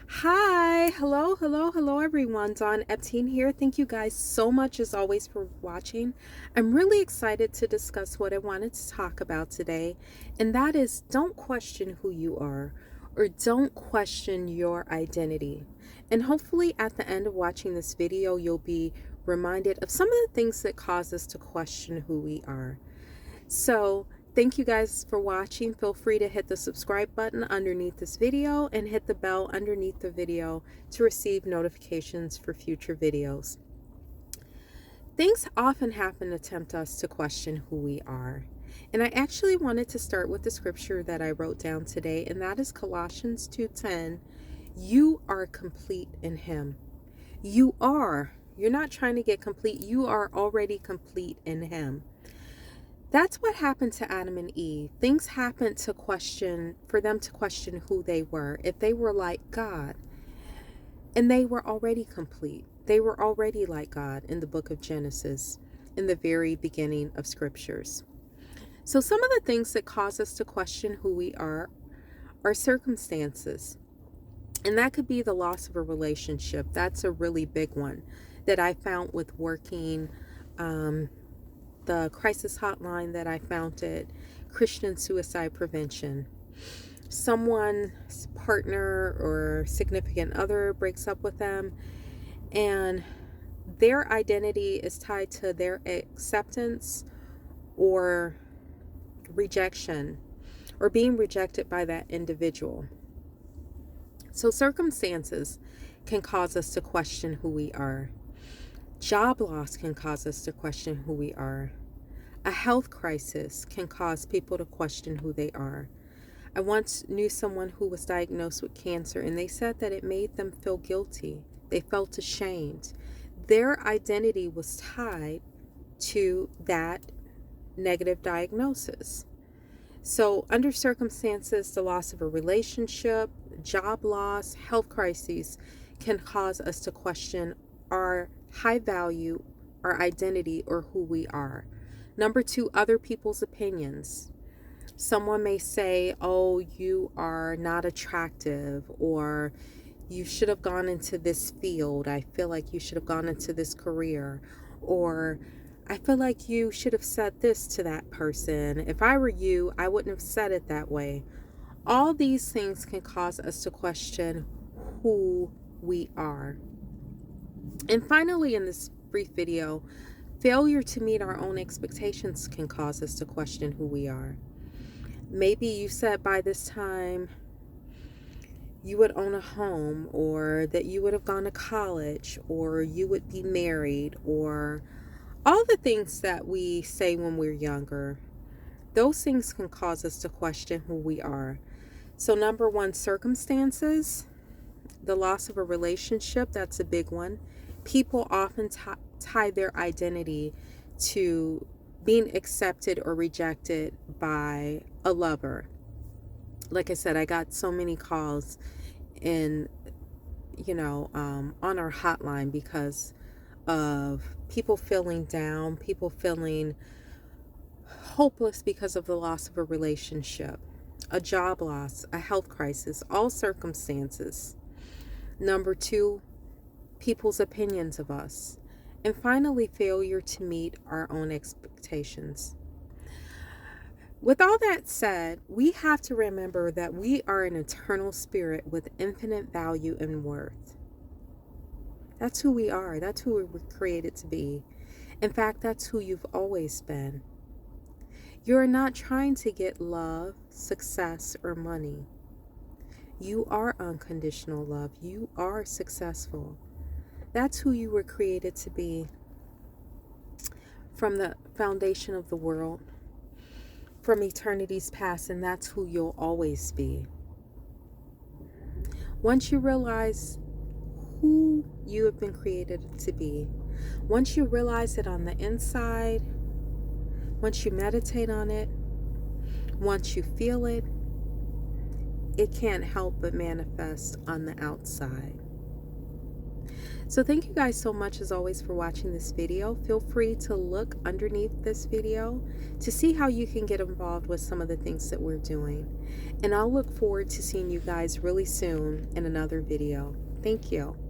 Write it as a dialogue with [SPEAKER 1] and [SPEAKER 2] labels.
[SPEAKER 1] Hi, hello everyone. Dawn Epting here. Thank you guys so much as always for watching. I'm really excited to discuss what I wanted to talk about today, and that is don't question who you are or don't question your identity. And hopefully at the end of watching this video, you'll be reminded of some of the things that cause us to question who we are. So thank you guys for watching. Feel free to hit the subscribe button underneath this video and hit the bell underneath the video to receive notifications for future videos. Things often happen to tempt us to question who we are. And I actually wanted to start with the scripture that I wrote down today, and that is Colossians 2:10. You are complete in him. You are. You're not trying to get complete. You are already complete in him. That's what happened to Adam and Eve. Things happened for them to question who they were. If they were like God, and they were already complete. They were already like God in the book of Genesis, in the very beginning of scriptures. So some of the things that cause us to question who we are circumstances. And that could be the loss of a relationship. That's a really big one that I found with working the crisis hotline that I founded, Christian Suicide Prevention. Someone's partner or significant other breaks up with them, and their identity is tied to their acceptance or rejection or being rejected by that individual. So circumstances can cause us to question who we are. Job loss can cause us to question who we are. A health crisis can cause people to question who they are. I once knew someone who was diagnosed with cancer, and they said that it made them feel guilty. They felt ashamed. Their identity was tied to that negative diagnosis. So, under circumstances, the loss of a relationship, job loss, health crises can cause us to question our high value, our identity, or who we are. Number two, other people's opinions. Someone may say, oh, you are not attractive, or you should have gone into this field. I feel like you should have gone into this career. Or I feel like you should have said this to that person. If I were you, I wouldn't have said it that way. All these things can cause us to question who we are. And finally, in this brief video, failure to meet our own expectations can cause us to question who we are. Maybe you said by this time you would own a home, or that you would have gone to college, or you would be married, or all the things that we say when we're younger. Those things can cause us to question who we are. So number one, circumstances. The loss of a relationship, that's a big one. People often tie their identity to being accepted or rejected by a lover. Like I said, I got so many calls in, on our hotline because of people feeling down, people feeling hopeless because of the loss of a relationship, a job loss, a health crisis, all circumstances. Number two, people's opinions of us. And finally, failure to meet our own expectations. With all that said, we have to remember that we are an eternal spirit with infinite value and worth. That's who we are. That's who we were created to be. In fact, that's who you've always been. You're not trying to get love, success, or money. You are unconditional love. You are successful. That's who you were created to be from the foundation of the world, from eternity's past, and that's who you'll always be. Once you realize who you have been created to be, once you realize it on the inside, once you meditate on it, once you feel it, it can't help but manifest on the outside. So thank you guys so much as always for watching this video. Feel free to look underneath this video to see how you can get involved with some of the things that we're doing. And I'll look forward to seeing you guys really soon in another video. Thank you.